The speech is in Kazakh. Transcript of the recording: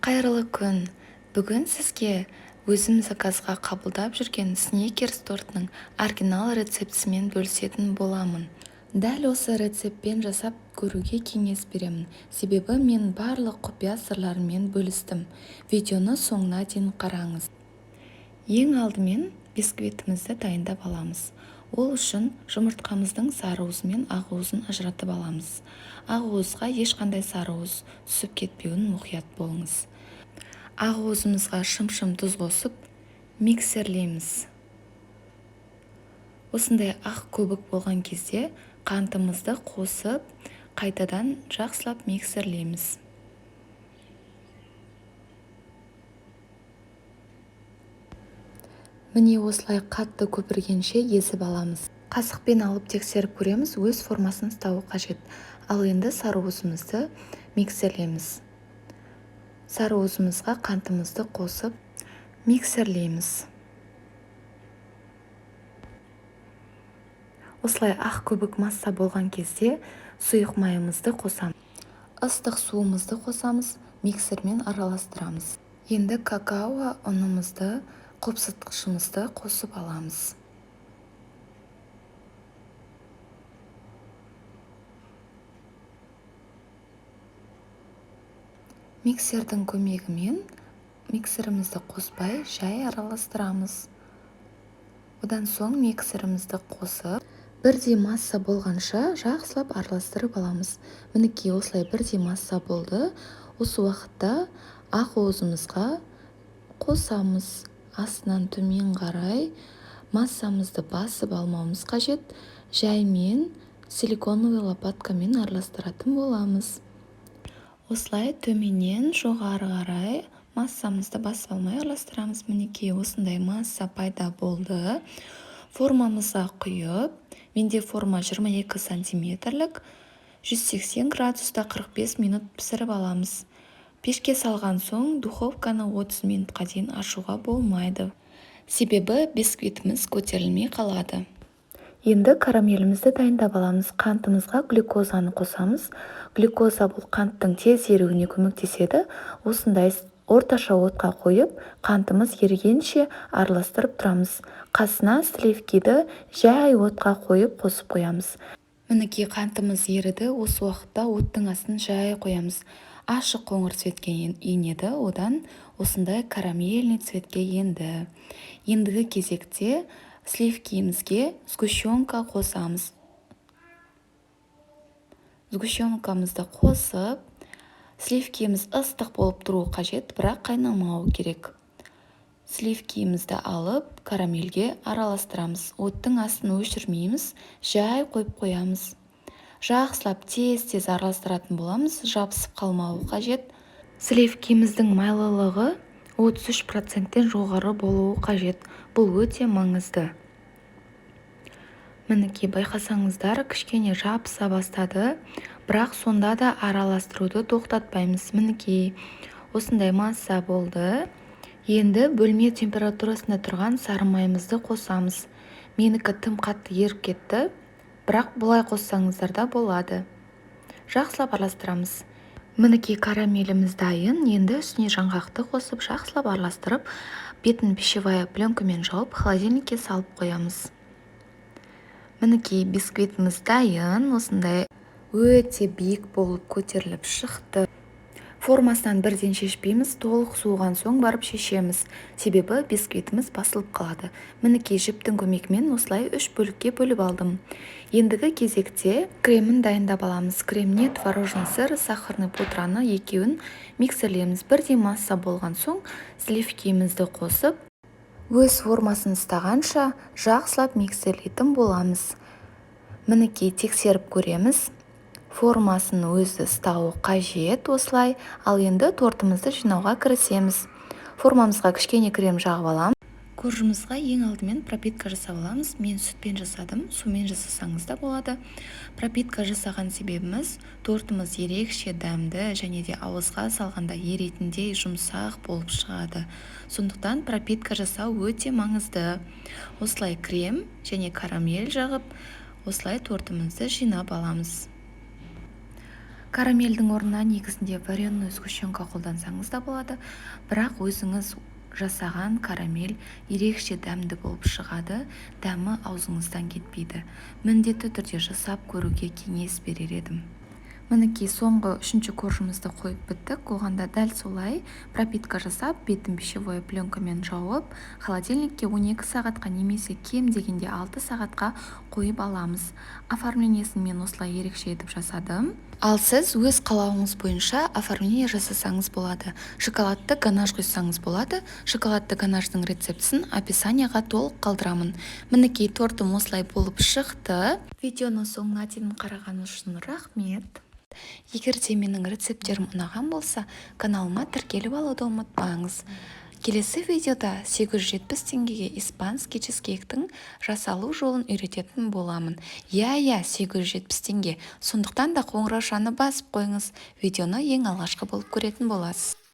Қайырлы күн. Бүгін сізге өзім заказға қабылдап жүрген сникерс тортының оригинал рецептісімен бөлісетін боламын. Дәл осы рецептпен жасап көруге кеңес беремін, себебі мен барлық құпия сырларымен бөлістім. Видеоны соңына дейін қараңыз. Ең алдымен бисквитімізді дайындап аламыз. Ол үшін жұмыртқамыздың сарыуызы мен ақуызын ажыратып аламыз. Ақуызға ешқандай сарыуыз түсіп кетпеуін мұқият болыңыз. Ақуызымызға шым-шым тұз қосып миксерлейміз. Осындай ақ көбік болған кезде қантымызды қосып, қайтадан жақсылап миксерлейміз. Міне осылай қатты көпіргенше езіп аламыз. Қасықпен алып тексеріп көреміз, өз формасын ұстауы қажет. Ал енді сарыуызымызды миксерлейміз. Сарыуызымызға қантымызды қосып миксерлейміз. Осылай ақ көбік масса болған кезде сұйық майымызды қосамыз. Ыстық суымызды қосамыз, миксермен араластырамыз. Енді какао ұнымызды, қопсытқышымызды қосып аламыз. Миксердің көмегімен миксерімізді қоспай жай араластырамыз. Одан соң миксерімізді қосып, бірдей масса болғанша жақсылап араластырып аламыз. Мінекей осылай бірдей масса болды. Осы уақытта ақуызымызға қосамыз. Астынан төмен қарай массамызды басып алмауымыз қажет. Жаймен силиконовый лопаткамен араластыратын боламыз. Осылай төменнен жоғары қарай массамызды басып алмай араластырамыз. Мінекей осындай масса пайда болды. Формамызға құйып, менде форма 22 сантиметрлік, 180 градуста 45 минут пісіріп аламыз. Пешке салған соң духовканы 30 минутқа дейін ашуға болмайды. Себебі бисквитіміз көтерілмей қалады. Енді карамелімізді дайындап аламыз. Қантымызға глюкозаны қосамыз. Глюкоза бұл қанттың тез еруіне көмектеседі. Осындай орташа отқа қойып, қантымыз ерігенше араластырып тұрамыз. Қасына сливкиді жай отқа қойып қосып қоямыз. Мінекей қантымыз еріді. Осы уақытта оттың астын жай қоямыз. Ашық қоңыр цветке енеді, одан осындай карамельный цветке енді. Ендігі кезекте сливкиімізге сгущенка қосамыз. Сгущенкамызды қосып, сливкиіміз ыстық болып тұру қажет, бірақ қайнамауы керек. Сливкиімізді алып, карамельге араластырамыз. Оттың астын өшірмейміз, жай қойып қоямыз. Жақсылап тез-тез араластыратын боламыз, жабысып қалмауы қажет. Сливкиіміздің майлылығы 33%-тен жоғары болуы қажет. Бұл өте маңызды. Мінекей байқасаңыздар, кішкене жабыса бастады, бірақ сонда да араластыруды тоқтатпаймыз. Мінекей осындай масса болды. Енді бөлме температурасында тұрған сары майымызды қосамыз. Менікі тым қатты еріп кетті, бірақ бұлай қоссаңыздар да болады. Жақсылап араластырамыз. Мінекей карамеліміз дайын. Енді үстіне жаңғақты қосып, жақсылап араластырып, бетін пищевая пленкамен жауып, холодильникке салып қоямыз. Мінекей бисквитіміз дайын. Осындай өте биік болып көтеріліп шықты. Формасынан бірден шешпейміз, толық суыған соң барып шешеміз. Себебі бисквитіміз басылып қалады. Мінекей жіптің көмегімен осылай 3 бөлікке бөліп алдым. Ендігі кезекте кремін дайындап аламыз. Кремне творожный сыр, сахарный пудраны екеуін миксерлейміз. Бірдей масса болған соң сливкиімізді қосып, өз формасын ұстағанша жақсылап миксерлейтін боламыз. Мінекей тексеріп көреміз. Формасын өзі ұстауы қажет осылай. Ал енді тортымызды жинауға кірісеміз. Формамызға кішкене крем жағып аламыз. Коржымызға ең алдымен пропитка жасап аламыз. Мен сүтпен жасадым, сумен жасасаңыз да болады. Пропитка жасаған себебіміз тортымыз ерекше дәмді және де ауызға салғанда ерейтіндей жұмсақ болып шығады. Сондықтан пропитка жасау өте маңызды. Осылай крем және карамель жағып, осылай тортымызды жинап аламыз. Карамельдің орнына негізінде вареную сгущенка қолдансаңыз да болады, бірақ өзіңіз жасаған карамель ерекше дәмді болып шығады, дәмі аузыңыздан кетпейді. Міндетті түрде жасап көруге кеңес берер едім. Мінекей соңғы үшінші коржымызды қойып біттік. Оғанда дәл солай пропитка жасап, бетін пищевой пленкамен жауып, холодильникке 12 сағатқа немесе кем дегенде 6 сағатқа қойып аламыз. Оформлениесін мен осылай ерекше етіп жасадым. Ал сіз өз қалауыңыз бойынша оформление жасасаңыз болады. Шоколадты ганаш құйсаңыз болады. Шоколадты ганашдың рецептісін описанияға толық қалдырамын. Мінекей тортым осылай болып шықты. Видеоны соңына дейін қарағаныңыз үшін рахмет. Егер де менің рецепттерім ұнаған болса, каналыма тіркеліп алуды ұмытпаңыз. Келесі видеода 870 теңгеге испанский чизкейктің жасалу жолын үйрететін боламын. 870 теңге. Сондықтан да қоңыраушаны басып қойыңыз. Видеоны ең алғашқы болып көретін боласыз.